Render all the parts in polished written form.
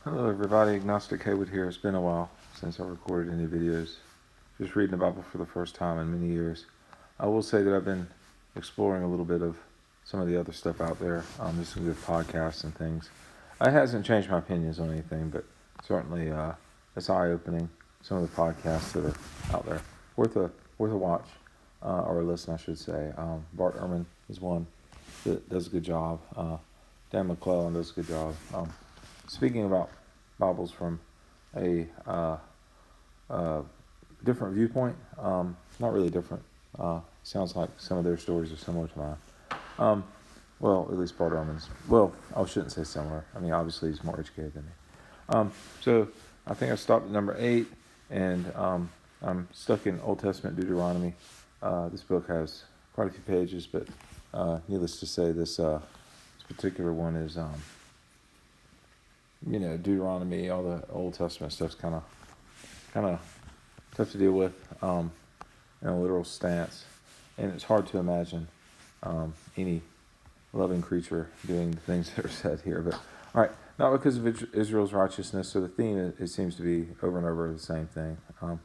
Hello everybody, Agnostic Haywood here. It's been a while since I recorded any videos. Just reading the Bible for the first time in many years. I will say that I've been exploring a little bit of some of the other stuff out there, just some good podcasts and things. It hasn't changed my opinions on anything, but certainly it's eye-opening. Some of the podcasts that are out there, worth a watch, or a listen, I should say. Bart Ehrman is one that does a good job. Dan McClellan does a good job. Speaking about Bibles from a different viewpoint, not really different. Sounds like some of their stories are similar to mine. Well, at least Bart Ehrman's. Well, I shouldn't say similar. I mean, obviously he's more educated than me. So I think I stopped at number 8, and I'm stuck in Old Testament Deuteronomy. This book has quite a few pages, but needless to say, this particular one is, Deuteronomy. All the Old Testament stuff's kind of tough to deal with in a literal stance, and it's hard to imagine any loving creature doing the things that are said here. But all right, not because of Israel's righteousness. So the theme, it seems to be over and over the same thing. In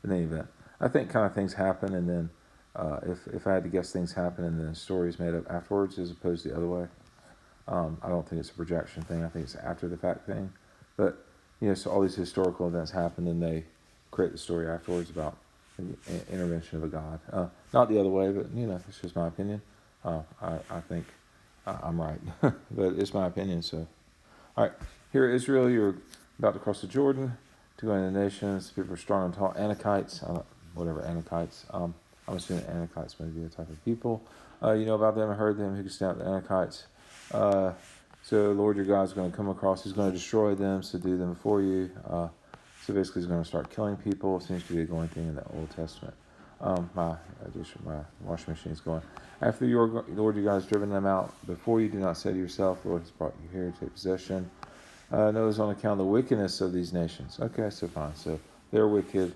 any event, I think kind of things happen, and then if I had to guess, things happen, and then the story is made up afterwards, as opposed to the other way. I don't think it's a projection thing. I think it's an after the fact thing. But so all these historical events happen, and they create the story afterwards about the intervention of a God. Not the other way, but it's just my opinion. I think I'm right, but it's my opinion. So, all right, here Israel, you're about to cross the Jordan to go into the nations. People are strong and tall. Anakites, Anakites. I'm assuming Anakites may be a type of people. You know about them. I heard them. Who can stand up the Anakites? So Lord your God is going to come across. He's going to destroy them, subdue them before you. So basically, he's going to start killing people. It seems to be a going thing in the Old Testament. My washing machine is going. After Lord your God has driven them out before you, do not say to yourself, Lord has brought you here to take possession. No, it's on account of the wickedness of these nations. Okay, so fine. So they're wicked.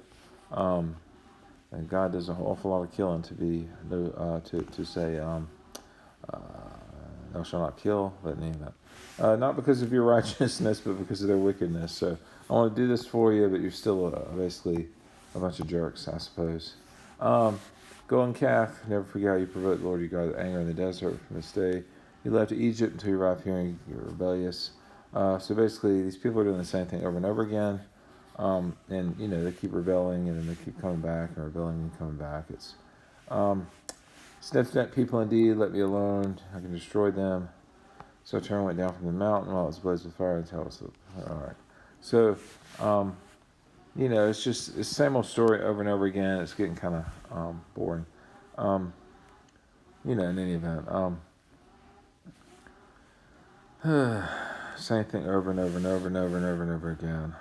And God does an awful lot of killing to say, thou shalt not kill, but in any event. Not because of your righteousness, but because of their wickedness. So I want to do this for you, but you're still basically a bunch of jerks, I suppose. Golden calf, never forget how you provoked Lord your God with anger in the desert from this day. You left Egypt until you arrived here and you're rebellious. So basically, these people are doing the same thing over and over again. And, they keep rebelling, and then they keep coming back, and rebelling and coming back. It's stiff-necked people indeed, let me alone. I can destroy them. So a turn went down from the mountain while it was blazed with fire until it was... All right. So, it's just the same old story over and over again. It's getting kind of boring. In any event. Same thing over and over and over and over and over and over again.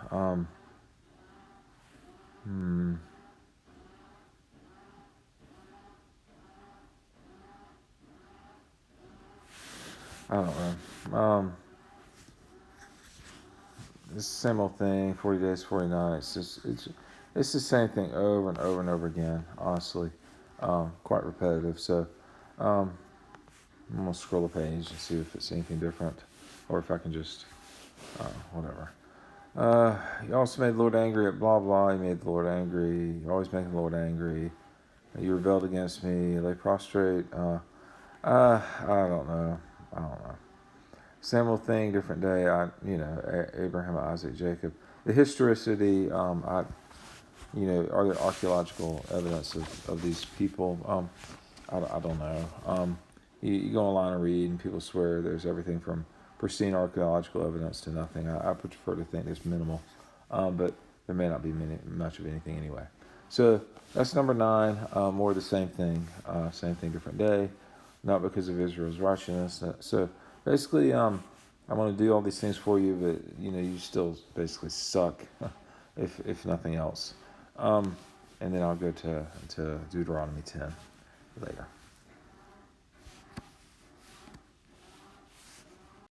I don't know. It's the same old thing. 40 days, 40 nights. It's the same thing over and over and over again. Honestly, quite repetitive. So, I'm gonna scroll the page and see if it's anything different, or if I can just whatever. You also made the Lord angry at blah blah. You made the Lord angry. You're always making the Lord angry. You rebelled against me. You lay prostrate. I don't know. Same old thing, different day. Abraham, Isaac, Jacob. The historicity. Are there archaeological evidence of these people? I don't know. You go online and read, and people swear there's everything from pristine archaeological evidence to nothing. I prefer to think there's minimal, but there may not be much of anything anyway. So that's number 9. More of the same thing, different day. Not because of Israel's righteousness. So basically, I'm going to do all these things for you, but you still basically suck, if nothing else. And then I'll go to Deuteronomy 10 later.